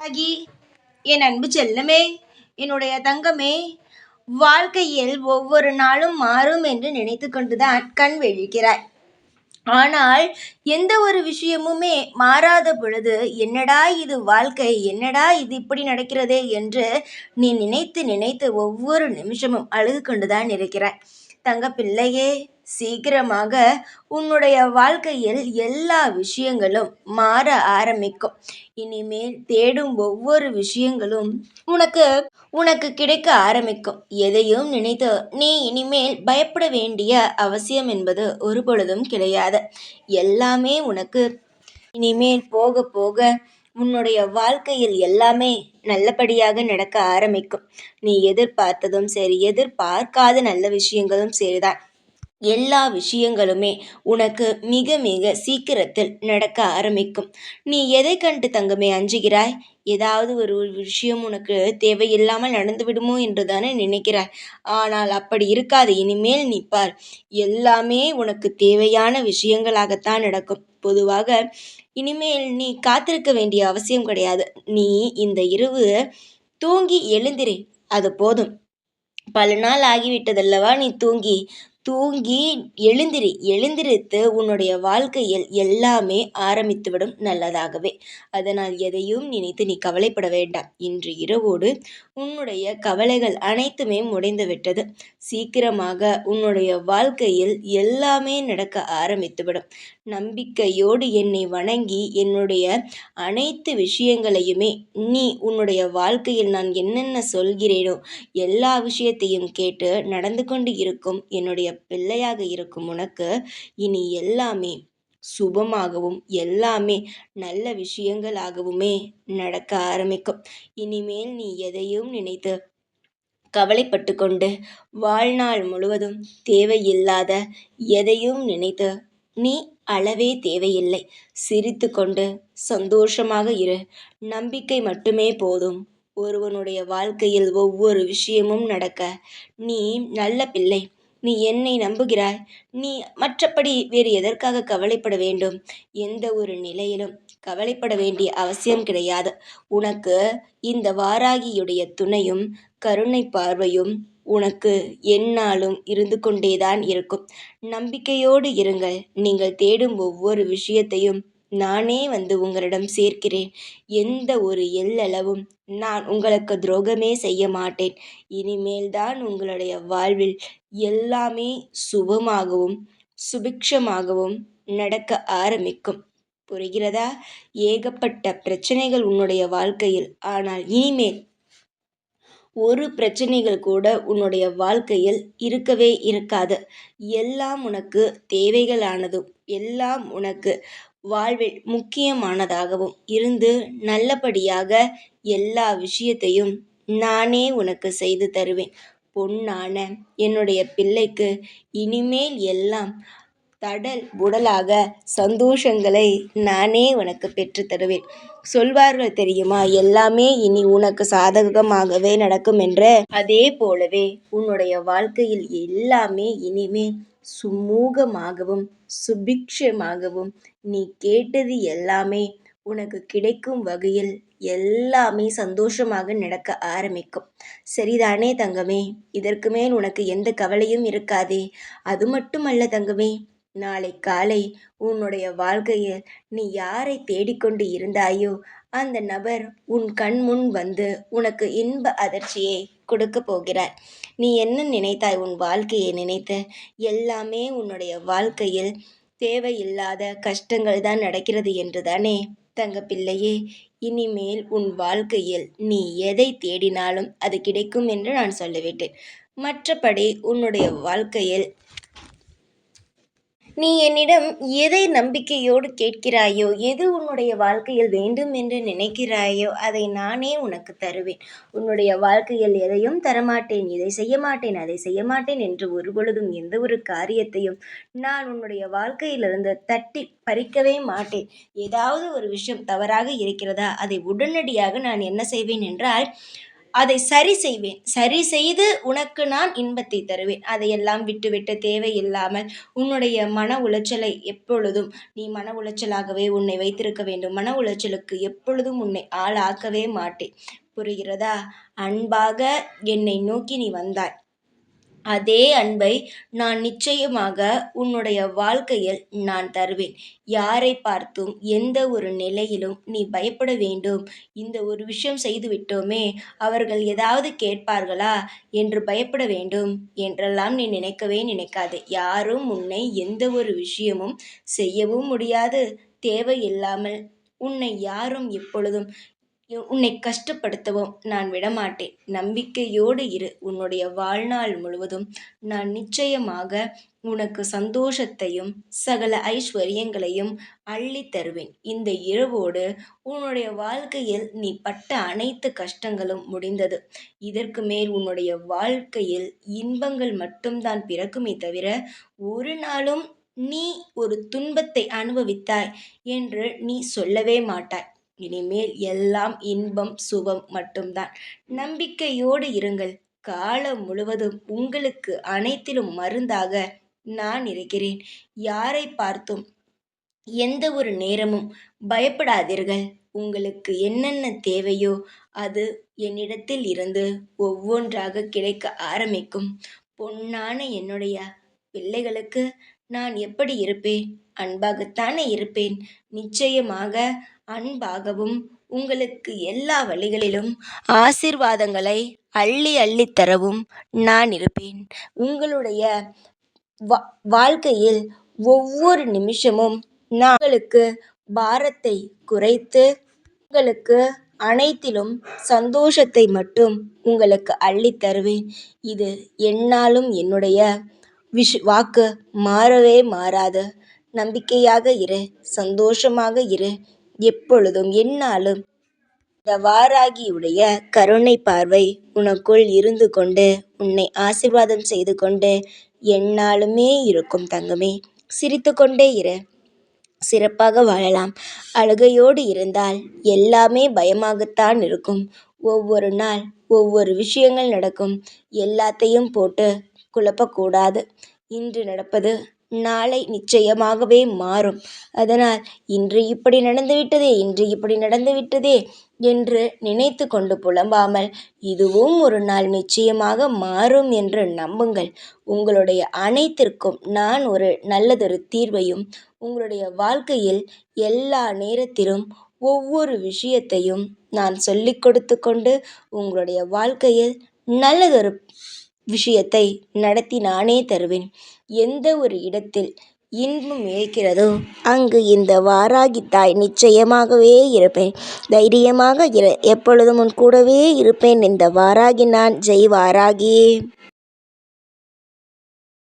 ஆகி என் அன்பு செல்லமே, என்னுடைய தங்கமே, வாழ்க்கையில் ஒவ்வொரு நாளும் மாறும் என்று நினைத்து கொண்டுதான் கண் விழிக்கிறாய். ஆனால் எந்த ஒரு விஷயமுமே மாறாத பொழுது, என்னடா இது வாழ்க்கை, என்னடா இது இப்படி நடக்கிறதே என்று நீ நினைத்து நினைத்து ஒவ்வொரு நிமிஷமும் அழுது கொண்டுதான் இருக்கிறாய். தங்கப்பிள்ளையே, சீக்கிரமாக உன்னுடைய வாழ்க்கையில் எல்லா விஷயங்களும் மாற ஆரம்பிக்கும். இனிமேல் தேடும் ஒவ்வொரு விஷயங்களும் உனக்கு உனக்கு கிடைக்க ஆரம்பிக்கும். எதையும் நினைத்து நீ இனிமேல் பயப்பட வேண்டிய அவசியம் என்பது ஒரு பொழுதும் கிடையாது. எல்லாமே உனக்கு இனிமேல் போக போக உன்னுடைய வாழ்க்கையில் எல்லாமே நல்லபடியாக நடக்க ஆரம்பிக்கும். நீ எதிர்பார்த்ததும் சரி, எதிர்பார்க்காத நல்ல விஷயங்களும் சரிதான். எல்லா விஷயங்களுமே உனக்கு மிக மிக சீக்கிரத்தில் நடக்க ஆரம்பிக்கும். நீ எதை கண்டு தங்கமே அஞ்சுகிறாய்? ஏதாவது ஒரு விஷயம் உனக்கு தேவையில்லாமல் நடந்து விடுமோ என்று தானே நினைக்கிறாய். ஆனால் அப்படி இருக்காது. இனிமேல் நீ பார், எல்லாமே உனக்கு தேவையான விஷயங்களாகத்தான் நடக்கும். பொதுவாக இனிமேல் நீ காத்திருக்க வேண்டிய அவசியம் கிடையாது. நீ இந்த இரவு தூங்கி எழுந்திரு, அது போதும். பல நாள் ஆகிவிட்டதல்லவா நீ தூங்கி தூங்கி எழுந்திருத்து உன்னுடைய வாழ்க்கையில் எல்லாமே ஆரம்பித்துவிடும் நல்லதாகவே. அதனால் எதையும் நினைத்து நீ கவலைப்பட வேண்டாம். இன்று இரவோடு உன்னுடைய கவலைகள் அனைத்துமே முடிந்துவிட்டது. சீக்கிரமாக உன்னுடைய வாழ்க்கையில் எல்லாமே நடக்க ஆரம்பித்துவிடும். நம்பிக்கையோடு என்னை வணங்கி என்னுடைய அனைத்து விஷயங்களையுமே நீ உன்னுடைய வாழ்க்கையில் நான் என்னென்ன சொல்கிறேனோ எல்லா விஷயத்தையும் கேட்டு நடந்து கொண்டு இருக்கும் என்னுடைய பிள்ளையாக இருக்கும் உனக்கு இனி எல்லாமே சுபமாகவும் எல்லாமே நல்ல விஷயங்களாகவுமே நடக்க ஆரம்பிக்கும். இனிமேல் நீ எதையும் நினைத்து கவலைப்பட்டு கொண்டு வாழ்நாள் முழுவதும் தேவையில்லாத எதையும் நினைத்து நீ அளவே தேவையில்லை. சிரித்து கொண்டு சந்தோஷமாக இரு. நம்பிக்கை மட்டுமே போதும். ஒருவனுடைய வாழ்க்கையில் ஒவ்வொரு விஷயமும் நடக்க நீ நல்ல பிள்ளை. நீ என்னை நம்புகிறாய். நீ மற்றபடி வேறு எதற்காக கவலைப்பட வேண்டும்? எந்த ஒரு நிலையிலும் கவலைப்பட வேண்டிய அவசியம் கிடையாது. உனக்கு இந்த வாராகியுடைய துணையும் கருணை பார்வையும் உனக்கு எந்நாளும் இருந்து கொண்டேதான் இருக்கும். நம்பிக்கையோடு இருங்கள். நீங்கள் தேடும் ஒவ்வொரு விஷயத்தையும் நானே வந்து உங்களிடம் சேர்க்கிறேன். எந்த ஒரு எள்ளளவும் நான் உங்களுக்கு துரோகமே செய்ய மாட்டேன். இனிமேல்தான் உங்களுடைய வாழ்வில் எல்லாமே சுபமாகவும் சுபிக்ஷமாகவும் நடக்க ஆரம்பிக்கும். புரிகிறதா? ஏகப்பட்ட பிரச்சனைகள் உன்னுடைய வாழ்க்கையில். ஆனால் இனிமேல் ஒரு பிரச்சனைகள் கூட உன்னுடைய வாழ்க்கையில் இருக்கவே இருக்காது. எல்லாம் உனக்கு தேவைகளானதும் எல்லாம் உனக்கு வாழ்வில் முக்கியமானதாகவும் இருந்து நல்லபடியாக எல்லா விஷயத்தையும் நானே உனக்கு செய்து தருவேன். பொன்னான என்னுடைய பிள்ளைக்கு இனிமேல் எல்லாம் தடல் புடலாக சந்தோஷங்களை நானே உனக்கு பெற்று தருவேன். சொல்வார்கள் தெரியுமா, எல்லாமே இனி உனக்கு சாதகமாகவே நடக்கும் என்று. அதே போலவே உன்னுடைய வாழ்க்கையில் எல்லாமே இனிமே சுமூகமாகவும் சுபிக்ஷமாகவும் நீ கேட்டது எல்லாமே உனக்கு கிடைக்கும் வகையில் எல்லாமே சந்தோஷமாக நடக்க ஆரம்பிக்கும். சரிதானே தங்கமே? இதற்கு மேல் உனக்கு எந்த கவலையும் இருக்காதே. அது மட்டுமல்ல தங்கமே, நாளை காலை உன்னுடைய வாழ்க்கையில் நீ யாரை தேடிக்கொண்டு இருந்தாயோ அந்த நபர் உன் கண் முன் வந்து உனக்கு இன்ப அதிர்ச்சியை கொடுக்க போகிறார். நீ என்ன நினைத்தாய்? உன் வாழ்க்கையை நினைத்து எல்லாமே உன்னுடைய வாழ்க்கையில் தேவையில்லாத கஷ்டங்கள் தான் நடக்கிறது என்றுதானே? தங்க பிள்ளையே, இனிமேல் உன் வாழ்க்கையில் நீ எதை தேடினாலும் அது கிடைக்கும் என்று நான் சொல்லிவிட்டேன். மற்றபடி உன்னுடைய வாழ்க்கையில் நீ என்னிடம் எதை நம்பிக்கையோடு கேட்கிறாயோ, எது உன்னுடைய வாழ்க்கையில் வேண்டும் என்று நினைக்கிறாயோ அதை நானே உனக்கு தருவேன். உன்னுடைய வாழ்க்கையில் எதையும் தரமாட்டேன், இதை செய்ய மாட்டேன், அதை செய்ய மாட்டேன் என்று ஒருபொழுதும் எந்த ஒரு காரியத்தையும் நான் உன்னுடைய வாழ்க்கையிலிருந்து தட்டி பறிக்கவே மாட்டேன். ஏதாவது ஒரு விஷயம் தவறாக இருக்கிறதா, அதை உடனடியாக நான் என்ன செய்வேன் என்றால் அதை சரி செய்வேன். சரி செய்து உனக்கு நான் இன்பத்தை தருவேன். அதையெல்லாம் விட்டுவிட்டு தேவையில்லாமல் உன்னுடைய மன உளைச்சலை எப்பொழுதும் நீ மன உளைச்சலாகவே உன்னை வைத்திருக்க வேண்டும். மன உளைச்சலுக்கு எப்பொழுதும் உன்னை ஆளாக்கவே மாட்டேன். புரிகிறதா? அன்பாக என்னை நோக்கி நீ வந்தாய். அதே அன்பை நான் நிச்சயமாக உன்னுடைய வாழ்க்கையில் நான் தருவேன். யாரை பார்த்தும் எந்த ஒரு நிலையிலும் நீ பயப்பட வேண்டும். இந்த ஒரு விஷயம் செய்து விட்டோமே, அவர்கள் ஏதாவது கேட்பார்களா என்று பயப்பட வேண்டும் என்றெல்லாம் நீ நினைக்கவே நினைக்காதே. யாரும் உன்னை எந்த ஒரு விஷயமும் செய்யவும் முடியாது. தேவையில்லாமல் உன்னை யாரும் எப்பொழுதும் உன்னை கஷ்டப்படுத்தவும் நான் விடமாட்டேன். நம்பிக்கையோடு இரு. உன்னுடைய வாழ்நாள் முழுவதும் நான் நிச்சயமாக உனக்கு சந்தோஷத்தையும் சகல ஐஸ்வர்யங்களையும் அள்ளித் தருவேன். இந்த இரவோடு உன்னுடைய வாழ்க்கையில் நீ பட்ட அனைத்து கஷ்டங்களும் முடிந்தது. இதற்கு மேல் உன்னுடைய வாழ்க்கையில் இன்பங்கள் மட்டும்தான் பிறக்குமே தவிர ஒரு நாளும் நீ ஒரு துன்பத்தை அனுபவித்தாய் என்று நீ சொல்லவே மாட்டாய். இனிமேல் எல்லாம் இன்பம் சுகம் மட்டும்தான். நம்பிக்கையோடு இருங்கள். காலம் முழுவதும் உங்களுக்கு அனைத்திலும் மருந்தாக நான் இருக்கிறேன். யாரை பார்த்தும் எந்த ஒரு நேரமும் பயப்படாதீர்கள். உங்களுக்கு என்னென்ன தேவையோ அது என்னிடத்தில் இருந்து ஒவ்வொன்றாக கிடைக்க ஆரம்பிக்கும். பொன்னான என்னுடைய பிள்ளைகளுக்கு நான் எப்படி இருப்பேன்? அன்பாகத்தானே இருப்பேன். நிச்சயமாக அன்பாகவும் உங்களுக்கு எல்லா வழிகளிலும் ஆசீர்வாதங்களை அள்ளி அள்ளித் தரவும் நான் இருப்பேன். உங்களுடைய வாழ்க்கையில் ஒவ்வொரு நிமிஷமும் நான் உங்களுக்கு பாரத்தை குறைத்து உங்களுக்கு அனைத்திலும் சந்தோஷத்தை மட்டும் உங்களுக்கு அள்ளித் தருவேன். இது எந்நாளும் என்னுடைய வாக்கு மாறவே மாறாது. நம்பிக்கையாக இரு. சந்தோஷமாக இரு. எப்பொழுதும் எந்நாளும் இந்த வாராகியுடைய கருணை பார்வை உனக்குள் இருந்து கொண்டு உன்னை ஆசீர்வாதம் செய்து கொண்டு எந்நாளுமே இருக்கும் தங்கமே. சிரித்து கொண்டே இரு. சிறப்பாக வாழலாம். அழுகையோடு இருந்தால் எல்லாமே பயமாகத்தான் இருக்கும். ஒவ்வொரு நாள் ஒவ்வொரு விஷயங்கள் நடக்கும். எல்லாத்தையும் போட்டு குழப்பக்கூடாது. இன்று நடப்பது நாளை நிச்சயமாகவே மாறும். அதனால் இன்று இப்படி நடந்துவிட்டதே, இன்று இப்படி நடந்துவிட்டதே என்று நினைத்து கொண்டு புலம்பாமல் இதுவும் ஒரு நாள் நிச்சயமாக மாறும் என்று நம்புங்கள். உங்களுடைய அனைத்திற்கும் நான் ஒரு நல்லதொரு தீர்வையும் உங்களுடைய வாழ்க்கையில் எல்லா நேரத்திலும் ஒவ்வொரு விஷயத்தையும் நான் சொல்லிக் கொடுத்து கொண்டு உங்களுடைய வாழ்க்கையில் நல்லதொரு விஷயத்தை நடத்தி நானே தருவேன். எந்த ஒரு இடத்தில் இன்பம் இருக்கிறதோ அங்கு இந்த வாராகி தாய் நிச்சயமாகவே இருப்பேன். தைரியமாக இரு. எப்பொழுதும் உன் கூடவே இருப்பேன். இந்த வாராகி நான். ஜெய் வாராகி.